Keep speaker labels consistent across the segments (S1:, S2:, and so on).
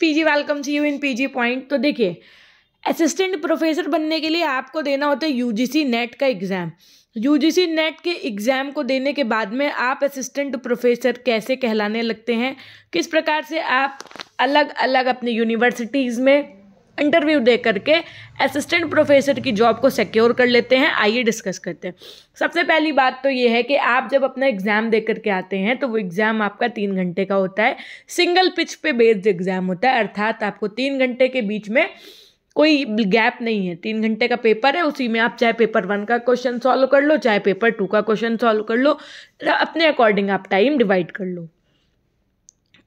S1: PG, welcome to you in PG point. तो देखिए, assistant professor बनने के लिए आपको देना होता है यूजीसी नेट का एग्ज़ाम। यूजीसी नेट के एग्ज़ाम को देने के बाद में आप असिस्टेंट प्रोफेसर कैसे कहलाने लगते हैं, किस प्रकार से आप अलग अलग अपनी यूनिवर्सिटीज़ में इंटरव्यू दे करके असिस्टेंट प्रोफेसर की जॉब को सिक्योर कर लेते हैं, आइए डिस्कस करते हैं। सबसे पहली बात तो ये है कि आप जब अपना एग्ज़ाम दे करके आते हैं तो वो एग्ज़ाम आपका 3 घंटे का होता है। सिंगल पिच पे बेस्ड एग्ज़ाम होता है, अर्थात आपको 3 घंटे के बीच में कोई गैप नहीं है। 3 घंटे का पेपर है, उसी में आप चाहे पेपर 1 का क्वेश्चन सॉल्व कर लो, चाहे पेपर 2 का क्वेश्चन सॉल्व कर लो, अपने अकॉर्डिंग आप टाइम डिवाइड कर लो।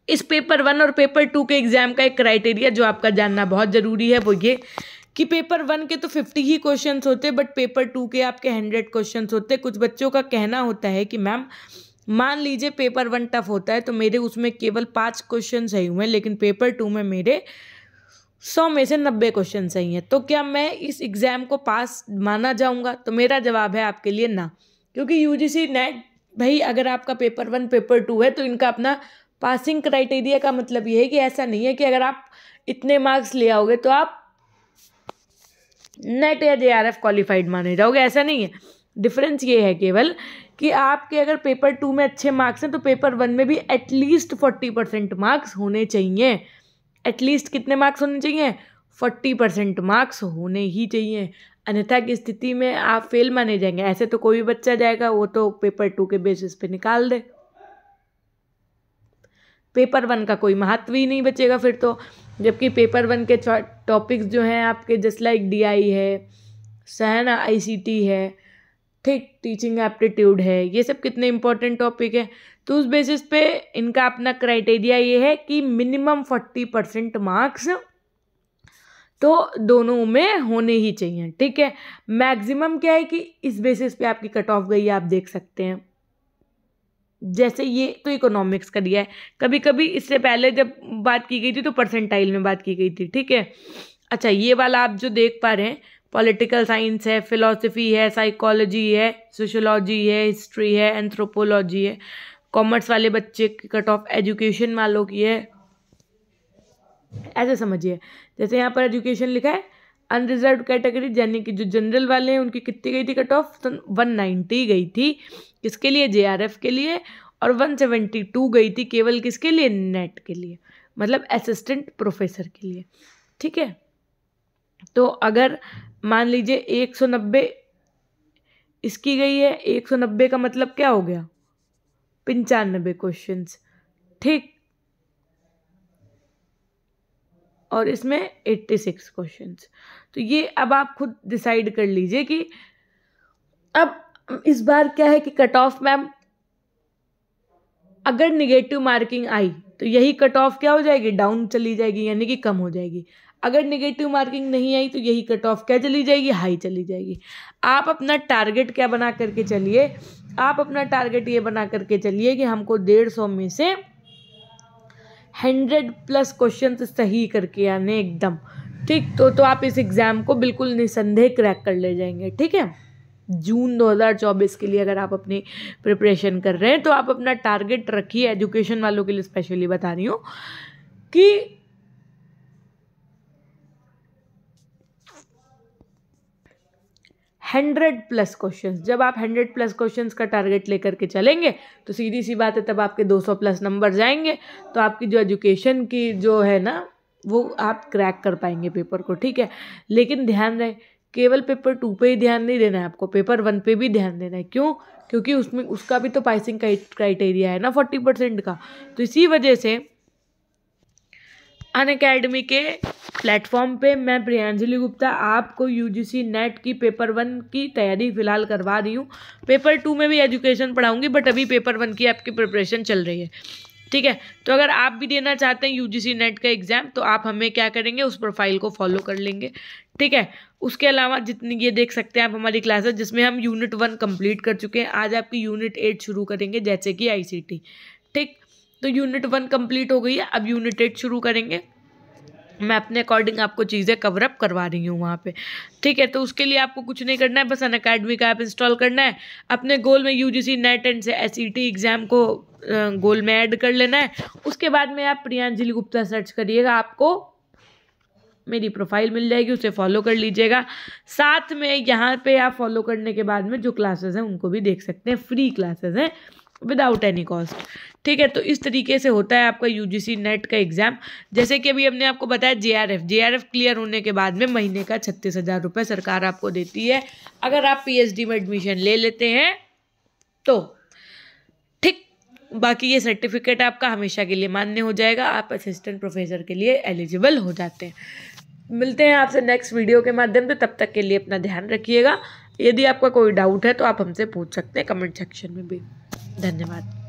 S1: इस पेपर 1 और पेपर 2 के एग्ज़ाम का एक क्राइटेरिया जो आपका जानना बहुत ज़रूरी है वो ये कि पेपर 1 के तो 50 ही क्वेश्चंस होते हैं, बट पेपर 2 के आपके 100 क्वेश्चंस होते हैं। कुछ बच्चों का कहना होता है कि मैम मान लीजिए पेपर 1 टफ होता है तो मेरे उसमें केवल 5 क्वेश्चन सही हुए हैं, लेकिन पेपर 2 में मेरे 100 में से 90 क्वेश्चन सही हैं, तो क्या मैं इस एग्ज़ाम को पास माना जाऊंगा? तो मेरा जवाब है आपके लिए ना, क्योंकि यूजीसी नेट भाई अगर आपका पेपर 1 पेपर 2 है तो इनका अपना पासिंग क्राइटेरिया का मतलब ये है कि ऐसा नहीं है कि अगर आप इतने मार्क्स ले आओगे तो आप नेट या जेआरएफ क्वालिफाइड माने जाओगे, ऐसा नहीं है। डिफरेंस ये है केवल कि आपके अगर पेपर 2 में अच्छे मार्क्स हैं तो पेपर 1 में भी एटलीस्ट 40% मार्क्स होने चाहिए। एटलीस्ट कितने मार्क्स होने चाहिए? 40% मार्क्स होने ही चाहिए, अन्यथा की स्थिति में आप फेल माने जाएंगे। ऐसे तो कोई भी बच्चा जाएगा वो तो पेपर 2 के बेसिस पे निकाल दे, पेपर 1 का कोई महत्व ही नहीं बचेगा फिर तो। जबकि पेपर 1 के टॉपिक्स जो हैं आपके जस्ट लाइक डीआई है, सहना आईसीटी है, ठीक, टीचिंग एप्टीट्यूड है, ये सब कितने इंपॉर्टेंट टॉपिक है। तो उस बेसिस पे इनका अपना क्राइटेरिया ये है कि मिनिमम 40% मार्क्स तो दोनों में होने ही चाहिए, ठीक है। मैक्सिमम क्या है कि इस बेसिस पे आपकी कट ऑफ गई है, आप देख सकते हैं। जैसे ये तो इकोनॉमिक्स का दिया है, कभी कभी इससे पहले जब बात की गई थी तो परसेंटाइल में बात की गई थी, ठीक है। अच्छा, ये वाला आप जो देख पा रहे हैं पॉलिटिकल साइंस है, फिलॉसफी है, साइकोलॉजी है, सोशोलॉजी है, हिस्ट्री है, एंथ्रोपोलॉजी है। कॉमर्स वाले बच्चे की कट ऑफ एजुकेशन वालों की है, ऐसे समझिए। जैसे यहाँ पर एजुकेशन लिखा है अनरिजर्व कैटेगरी, यानी कि जो जनरल वाले हैं उनकी कितनी गई थी कट ऑफ? 190 गई थी, किसके लिए? जेआरएफ के लिए। और 172 गई थी केवल किसके लिए? नेट के लिए, मतलब असिस्टेंट प्रोफेसर के लिए, ठीक है। तो अगर मान लीजिए 190 इसकी गई है, 190 का मतलब क्या हो गया? 95 क्वेश्चंस, ठीक। और इसमें 86 क्वेश्चंस। तो ये अब आप खुद डिसाइड कर लीजिए कि अब इस बार क्या है कि कट ऑफ मैम अगर निगेटिव मार्किंग आई तो यही कट ऑफ क्या हो जाएगी? डाउन चली जाएगी, यानी कि कम हो जाएगी। अगर निगेटिव मार्किंग नहीं आई तो यही कट ऑफ क्या चली जाएगी? हाई चली जाएगी। आप अपना टारगेट क्या बना करके चलिए? आप अपना टारगेट ये बना करके चलिए कि हमको 150 में से 100+ क्वेश्चन सही करके आने एकदम, ठीक। तो आप इस एग्ज़ाम को बिल्कुल निसंदेह क्रैक कर ले जाएंगे, ठीक है। जून 2024 के लिए अगर आप अपनी प्रिपरेशन कर रहे हैं तो आप अपना टारगेट रखिए। एजुकेशन वालों के लिए स्पेशली बता रही हूँ कि 100+ क्वेश्चंस। जब आप 100+ क्वेश्चंस का टारगेट लेकर के चलेंगे तो सीधी सी बात है तब आपके 200+ नंबर जाएंगे, तो आपकी जो एजुकेशन की जो है ना वो आप क्रैक कर पाएंगे पेपर को, ठीक है। लेकिन ध्यान रहे केवल पेपर 2 पे ही ध्यान नहीं देना है आपको, पेपर 1 पे भी ध्यान देना है। क्यों? क्योंकि उसमें उसका भी तो पासिंग क्राइटेरिया है ना 40% का। तो इसी वजह से अनअकैडमी के प्लेटफॉर्म पे मैं प्रियांजलि गुप्ता आपको यूजीसी नेट की पेपर 1 की तैयारी फिलहाल करवा रही हूँ। पेपर 2 में भी एजुकेशन पढ़ाऊंगी, बट अभी पेपर 1 की आपकी प्रिपरेशन चल रही है, ठीक है। तो अगर आप भी देना चाहते हैं यूजीसी नेट का एग्ज़ाम तो आप हमें क्या करेंगे? उस प्रोफाइल को फॉलो कर लेंगे, ठीक है। उसके अलावा जितनी ये देख सकते हैं आप हमारी क्लासेस जिसमें हम यूनिट 1 कंप्लीट कर चुके हैं, आज आपकी यूनिट 8 शुरू करेंगे, जैसे कि आईसीटी, ठीक। तो यूनिट 1 कंप्लीट हो गई है, अब यूनिट 8 शुरू करेंगे। मैं अपने अकॉर्डिंग आपको चीज़ें कवर अप करवा रही हूँ वहाँ पे, ठीक है। तो उसके लिए आपको कुछ नहीं करना है, बस अनअकैडमी का ऐप इंस्टॉल करना है, अपने गोल में UGC net and SET exam को गोल में ऐड कर लेना है। उसके बाद में आप प्रियांजलि गुप्ता सर्च करिएगा, आपको मेरी प्रोफाइल मिल जाएगी, उसे फॉलो कर लीजिएगा। साथ में यहाँ पे आप फॉलो करने के बाद में जो क्लासेस हैं उनको भी देख सकते हैं, फ्री क्लासेस हैं विदाउट एनी कॉस्ट, ठीक है। तो इस तरीके से होता है आपका यूजीसी नेट का एग्ज़ाम। जैसे कि अभी हमने आपको बताया JRF क्लियर होने के बाद में महीने का 36,000 रुपये सरकार आपको देती है अगर आप PhD में एडमिशन ले लेते हैं तो, ठीक। बाकी ये सर्टिफिकेट आपका हमेशा के लिए मान्य हो जाएगा, आप असिस्टेंट प्रोफेसर के लिए एलिजिबल हो जाते हैं। मिलते हैं आपसे नेक्स्ट वीडियो के माध्यम से, तब तक के लिए अपना ध्यान रखिएगा। यदि आपका कोई डाउट है तो आप हमसे पूछ सकते हैं कमेंट सेक्शन में भी। धन्यवाद।